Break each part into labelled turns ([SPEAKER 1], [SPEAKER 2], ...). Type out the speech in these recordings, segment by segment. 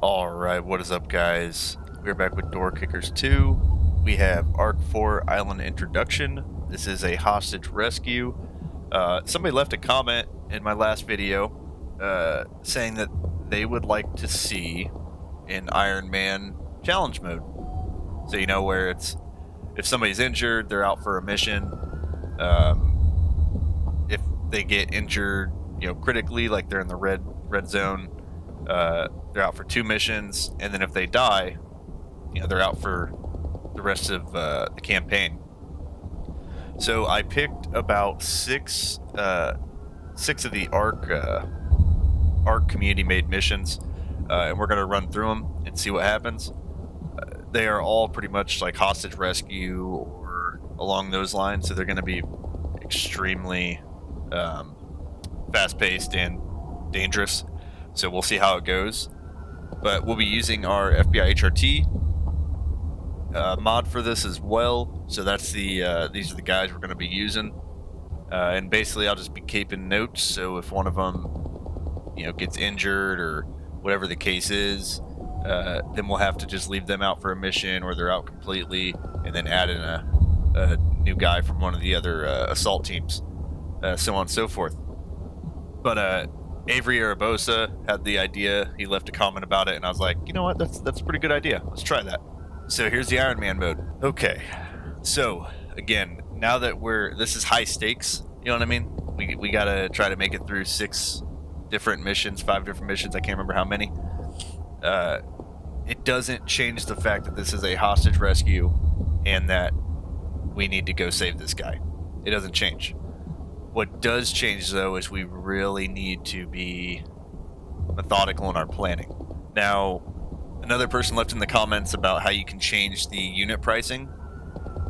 [SPEAKER 1] Alright, what is up, guys? We're back with Door Kickers 2. We have Arc 4 Island Introduction. This is a hostage rescue. Somebody left a comment in my last video saying that they would like to see an Iron Man challenge mode. So, where it's if somebody's injured, they're out for a mission. If they get injured, critically, like they're in the red zone, they're out for 2 missions, and then if they die, they're out for the rest of the campaign. So I picked about six of the Arc community-made missions, and we're gonna run through them and see what happens. They are all pretty much like hostage rescue or along those lines, so they're gonna be extremely fast-paced and dangerous. So we'll see how it goes. But we'll be using our FBI HRT mod for this as well. So that's the these are the guys we're going to be using, and basically I'll just be keeping notes. So if one of them, gets injured or whatever the case is, then we'll have to just leave them out for a mission, or they're out completely, and then add in a new guy from one of the other assault teams, so on and so forth. But Avery Arabosa had the idea. He left a comment about it, and I was like, you know what? That's a pretty good idea. Let's try that. So here's the Iron Man mode. Okay. So again, now that this is high stakes. You know what I mean? We gotta try to make it through 5 different missions. I can't remember how many. It doesn't change the fact that this is a hostage rescue, and that we need to go save this guy. It doesn't change. What does change, though, is we really need to be methodical in our planning. Now, another person left in the comments about how you can change the unit pricing.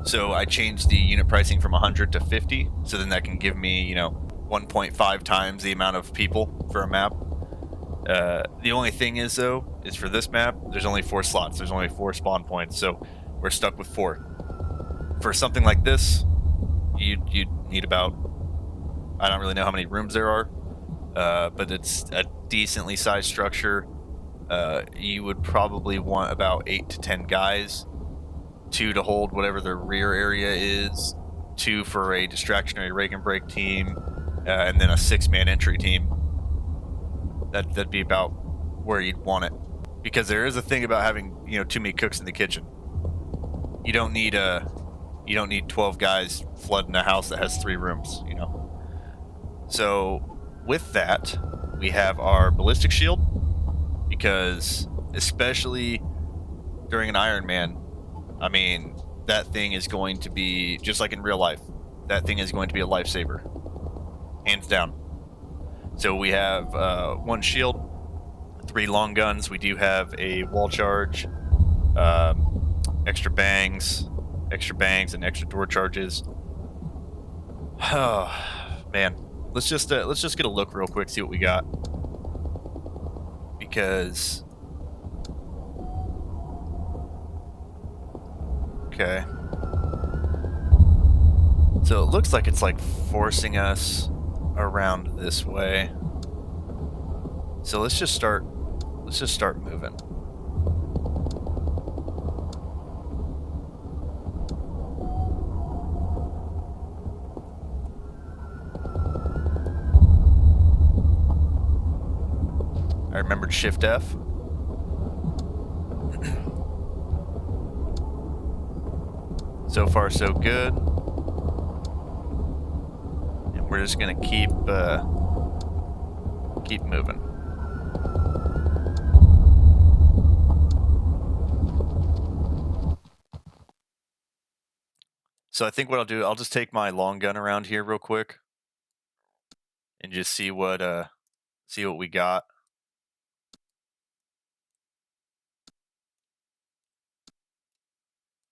[SPEAKER 1] So I changed the unit pricing from 100 to 50, so then that can give me, 1.5 times the amount of people for a map. The only thing is, though, is for this map, there's only 4 slots. There's only 4 spawn points, so we're stuck with 4. For something like this, you'd need about, I don't really know how many rooms there are, but it's a decently sized structure. You would probably want about 8 to 10 guys, 2 to hold whatever the rear area is, 2 for a distractionary rake and break team, and then a 6-man entry team. That'd be about where you'd want it, because there is a thing about having too many cooks in the kitchen. You don't need 12 guys flooding a house that has 3 rooms. So with that, we have our ballistic shield, because especially during an Iron Man, I mean, that thing is going to be, just like in real life, that thing is going to be a lifesaver, hands down. So we have 1 shield, 3 long guns. We do have a wall charge, extra bangs, and extra door charges. Oh man, let's just get a look real quick, see what we got, because okay. So it looks like it's like forcing us around this way. So let's just start moving. I remembered Shift F. So far, so good. And we're just gonna keep moving. So I think what I'll do, I'll just take my long gun around here real quick and just see what we got.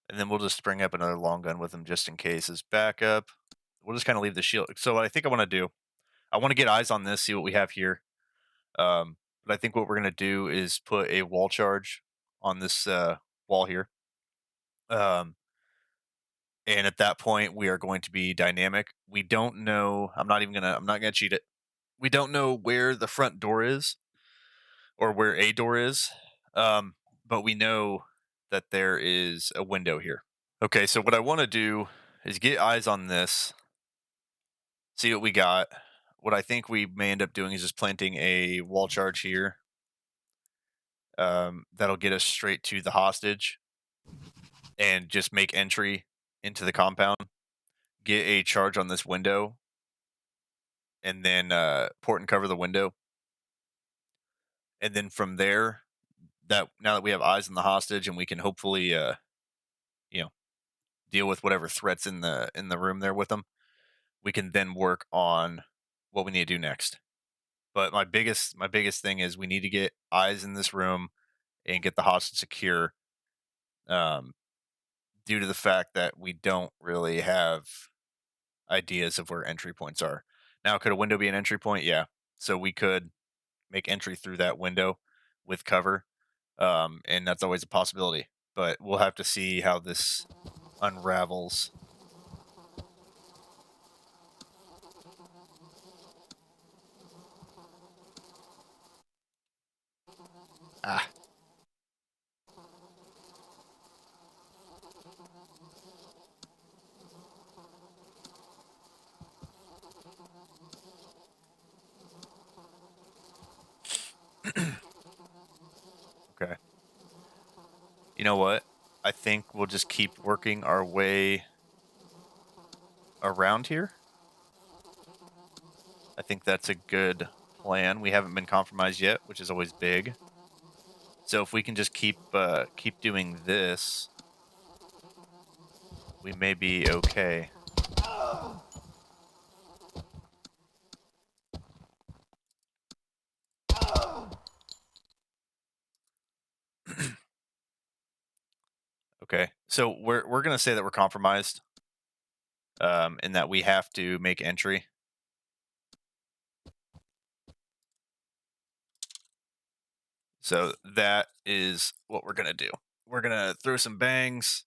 [SPEAKER 1] And then we'll just bring up another long gun with him just in case as backup. We'll just kind of leave the shield. So what I think I want to do, I want to get eyes on this, see what we have here. But I think what we're going to do is put a wall charge on this wall here. And at that point, we are going to be dynamic. We don't know. I'm not gonna cheat it. We don't know where the front door is, or where a door is. But we know that there is a window here. Okay, so what I want to do is get eyes on this, see what we got. What I think we may end up doing is just planting a wall charge here. That'll get us straight to the hostage and just make entry into the compound. Get a charge on this window, and then port and cover the window. And then from there, that now that we have eyes on the hostage and we can hopefully, you know, deal with whatever threats in the room there with them, we can then work on what we need to do next. But my biggest thing is we need to get eyes in this room and get the hostage secure. Um, Due to the fact that we don't really have ideas of where entry points are. Now, could a window be an entry point? Yeah. So we could make entry through that window with cover, and that's always a possibility. But we'll have to see how this unravels. Ah, okay. You know what? I think we'll just keep working our way around here. I think that's a good plan. We haven't been compromised yet, which is always big. So if we can just keep doing this, we may be okay. Okay, so we're gonna say that we're compromised, and that we have to make entry. So that is what we're gonna do. We're gonna throw some bangs,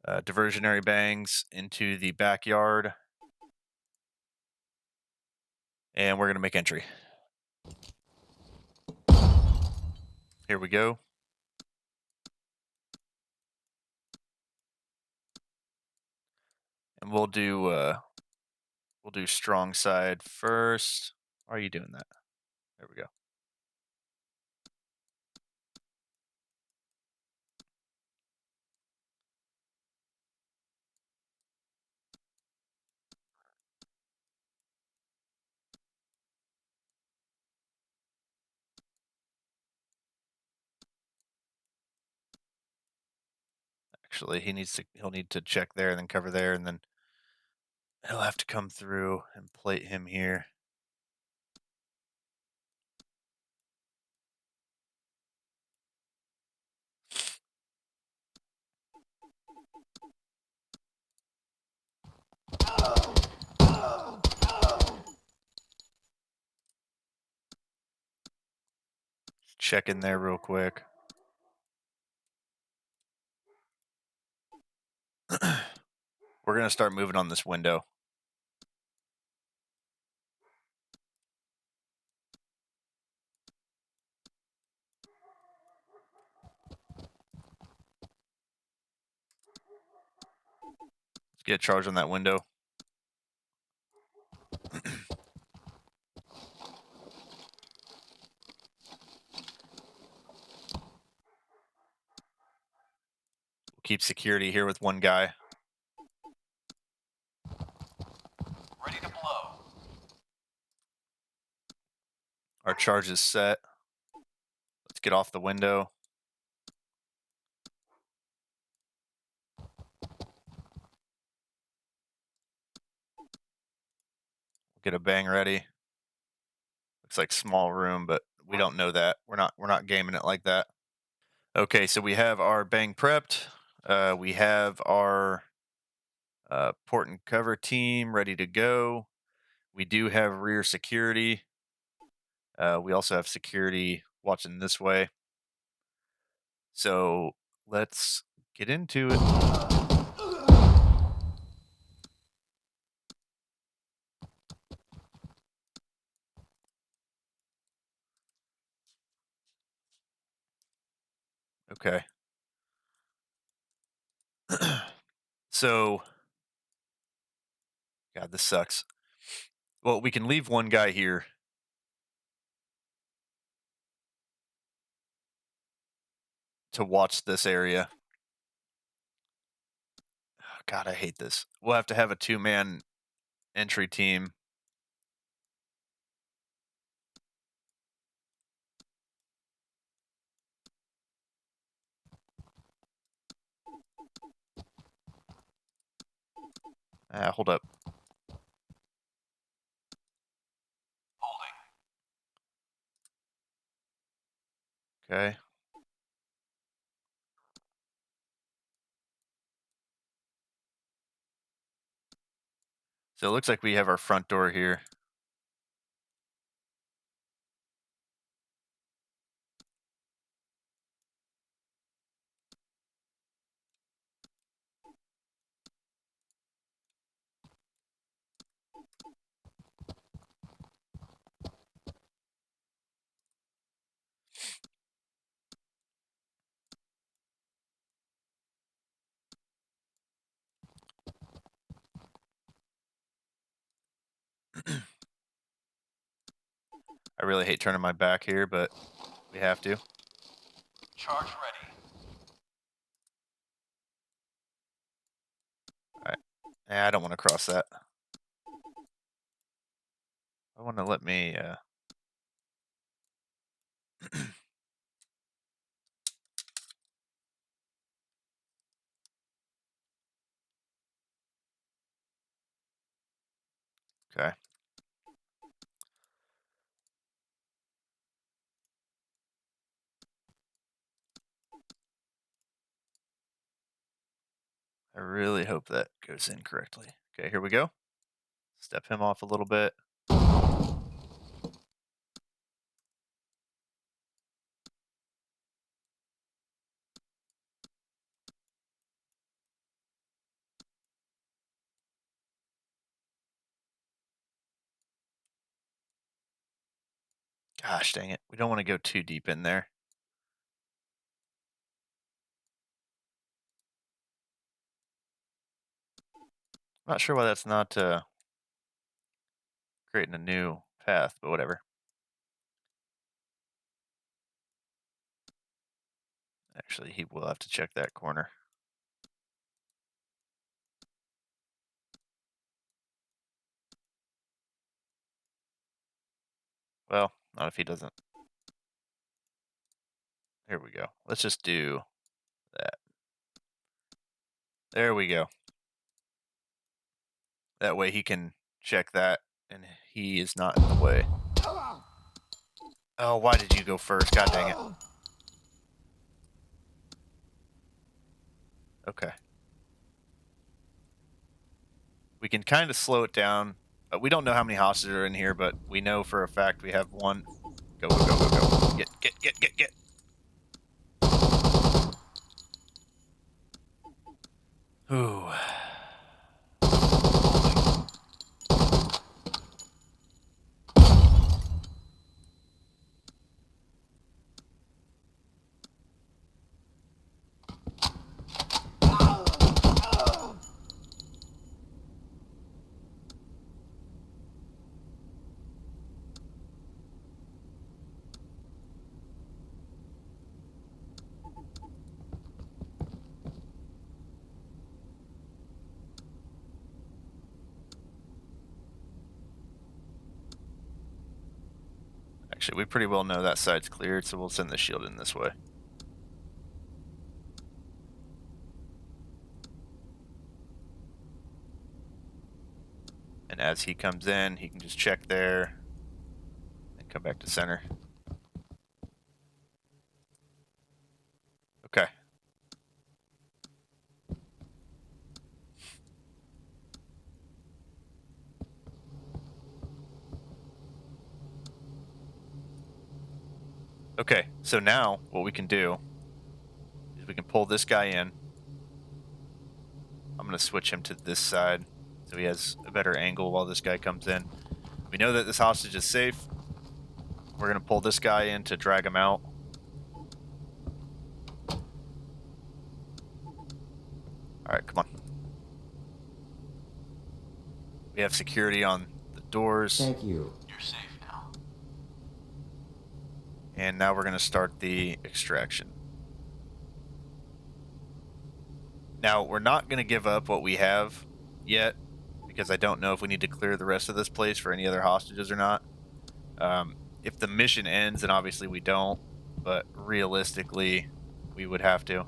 [SPEAKER 1] diversionary bangs, into the backyard, and we're gonna make entry. Here we go. And we'll do strong side first. Why are you doing that? There we go. Actually, he'll need to check there and then cover there, and then he'll have to come through and plate him here. Check in there real quick. We're gonna start moving on this window. Let's get a charge on that window. We'll keep security here with one guy.
[SPEAKER 2] Ready to blow.
[SPEAKER 1] Our charge is set. Let's get off the window. Get a bang ready. Looks like small room, but we don't know that. We're not gaming it like that. Okay, so we have our bang prepped. We have our port and cover team ready to go. We do have rear security. We also have security watching this way. So let's get into it. Okay. So, God, this sucks. Well, we can leave one guy here to watch this area. Oh, God, I hate this. We'll have to have a two-man entry team. Hold up.
[SPEAKER 2] Holding.
[SPEAKER 1] Okay. So it looks like we have our front door here. I really hate turning my back here, but we have to.
[SPEAKER 2] Charge ready.
[SPEAKER 1] Alright. I don't want to cross that. I want to let me, Okay. I really hope that goes in correctly. Okay, here we go. Step him off a little bit. Gosh dang it. We don't want to go too deep in there. I'm not sure why that's not creating a new path, but whatever. Actually, he will have to check that corner. Well, not if he doesn't. Here we go. Let's just do that. There we go. That way he can check that, and he is not in the way. Oh, why did you go first? God dang it. Okay. We can kind of slow it down. We don't know how many hostages are in here, but we know for a fact we have one. Go, go, go, go, go. Get. Ooh. Actually, we pretty well know that side's cleared, so we'll send the shield in this way. And as he comes in, he can just check there and come back to center. Okay. Okay, so now what we can do is we can pull this guy in. I'm going to switch him to this side so he has a better angle while this guy comes in. We know that this hostage is safe. We're going to pull this guy in to drag him out. right, come on. We have security on the doors.
[SPEAKER 3] Thank you.
[SPEAKER 2] You're safe now.
[SPEAKER 1] And now we're going to start the extraction. Now, we're not going to give up what we have yet, because I don't know if we need to clear the rest of this place for any other hostages or not. If the mission ends, then obviously we don't, but realistically, we would have to.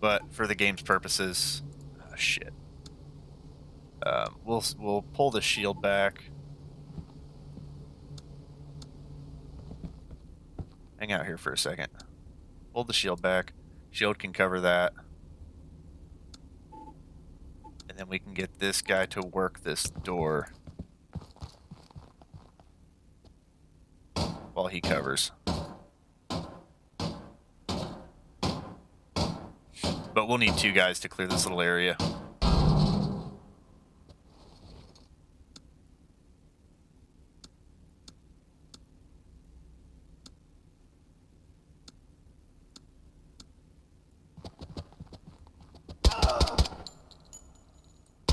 [SPEAKER 1] But for the game's purposes, shit. We'll pull the shield back. Hang out here for a second. Pull the shield back. Shield can cover that. And then we can get this guy to work this door while he covers. But we'll need 2 guys to clear this little area.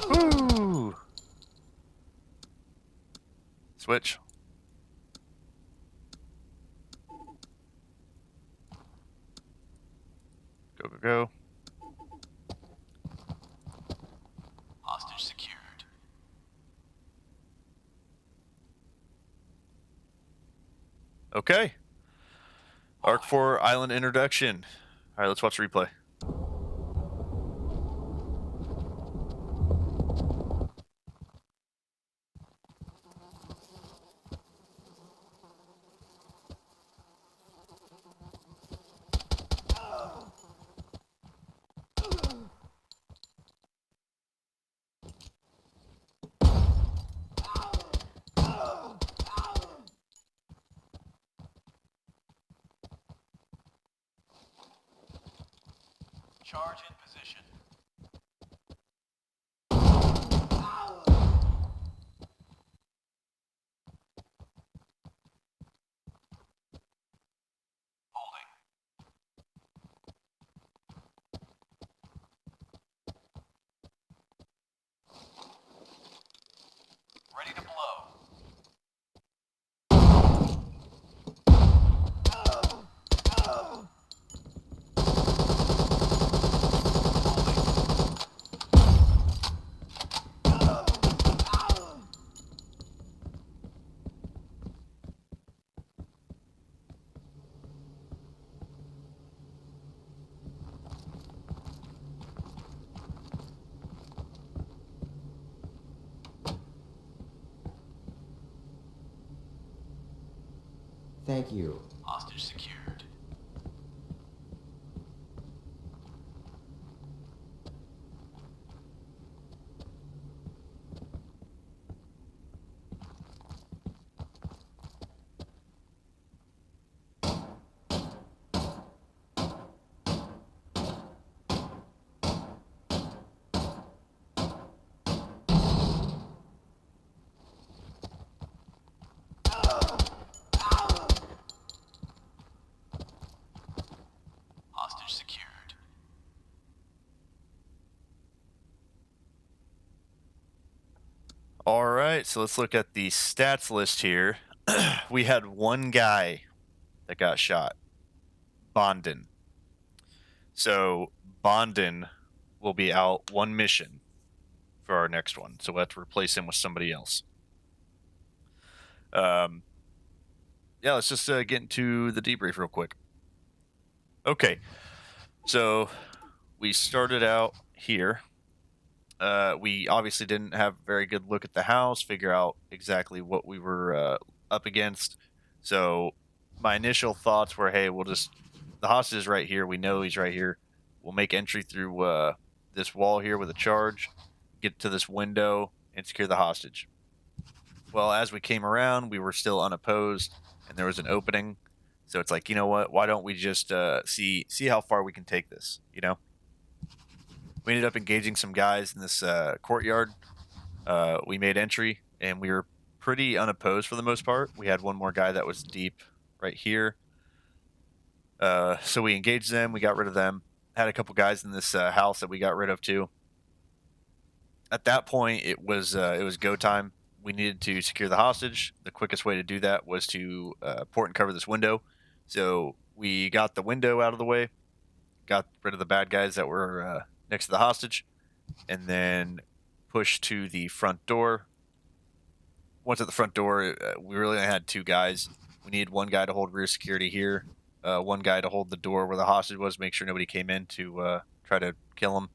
[SPEAKER 1] Ooh. Switch. Go, go, go.
[SPEAKER 2] Hostage secured.
[SPEAKER 1] Okay. Arc 4 Island introduction. All right, let's watch the replay.
[SPEAKER 2] Charge in position. Holding. Ready to blow.
[SPEAKER 3] Thank you.
[SPEAKER 2] Hostage secured. Hostage secured.
[SPEAKER 1] All right, so let's look at the stats list here. We had 1 guy that got shot. Bondin. So Bondin will be out 1 mission for our next one. So we'll have to replace him with somebody else. Yeah, let's just get into the debrief real quick. Okay, so we started out here. We obviously didn't have a very good look at the house, figure out exactly what we were up against. So my initial thoughts were, hey, the hostage is right here. We know he's right here. We'll make entry through this wall here with a charge, get to this window, and secure the hostage. Well, as we came around, we were still unopposed, and there was an opening. So it's like, you know what? Why don't we just see how far we can take this? You know. We ended up engaging some guys in this courtyard. We made entry, and we were pretty unopposed for the most part. We had 1 more guy that was deep right here. So we engaged them. We got rid of them. Had a couple guys in this house that we got rid of too. At that point, it was go time. We needed to secure the hostage. The quickest way to do that was to port and cover this window. So we got the window out of the way, got rid of the bad guys that were next to the hostage, and then pushed to the front door. Once at the front door, we really only had two guys. We needed one guy to hold rear security here, one guy to hold the door where the hostage was, make sure nobody came in to try to kill him.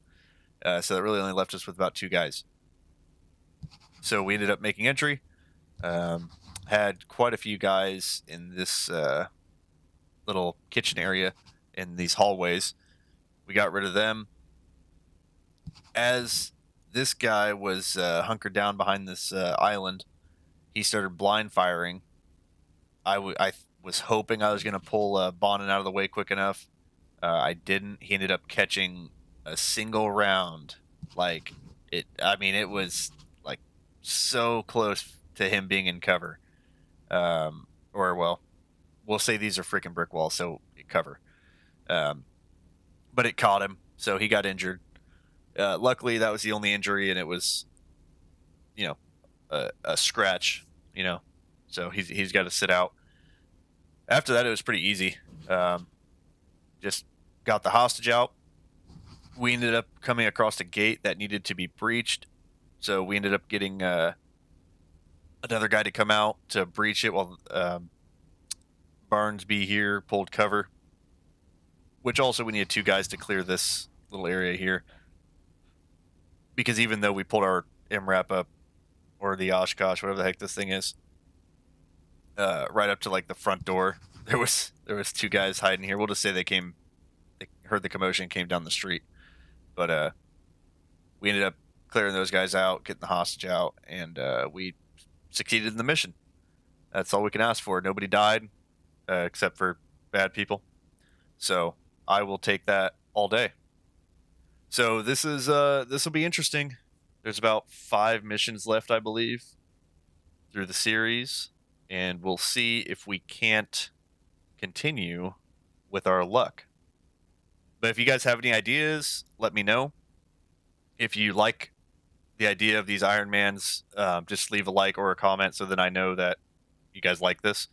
[SPEAKER 1] So that really only left us with about two guys. So we ended up making entry. Had quite a few guys in this little kitchen area in these hallways. We got rid of them. As this guy was hunkered down behind this island, he started blind firing. I was hoping I was going to pull Bonin out of the way quick enough. I didn't. He ended up catching a single round. Like it. I mean, it was like so close to him being in cover. Or well, we'll say these are freaking brick walls, so cover. But it caught him, so he got injured. Luckily, that was the only injury, and it was, a scratch. So he's got to sit out. After that, it was pretty easy. Just got the hostage out. We ended up coming across a gate that needed to be breached, so we ended up getting another guy to come out to breach it while Barnesby here pulled cover. Which also we needed two guys to clear this little area here, because even though we pulled our MRAP up, or the Oshkosh, whatever the heck this thing is, right up to like the front door, there was two guys hiding here. We'll just say they heard the commotion, came down the street, but we ended up clearing those guys out, getting the hostage out, and we succeeded in the mission. That's all we can ask for. Nobody died, except for bad people. So I will take that all day. So this will be interesting. There's about 5 missions left, I believe, through the series, and we'll see if we can't continue with our luck. But if you guys have any ideas, let me know. If you like the idea of these Ironmans, just leave a like or a comment so that I know that you guys like this.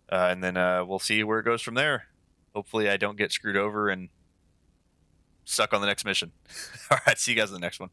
[SPEAKER 1] And then we'll see where it goes from there. Hopefully I don't get screwed over and stuck on the next mission. All right, see you guys in the next one.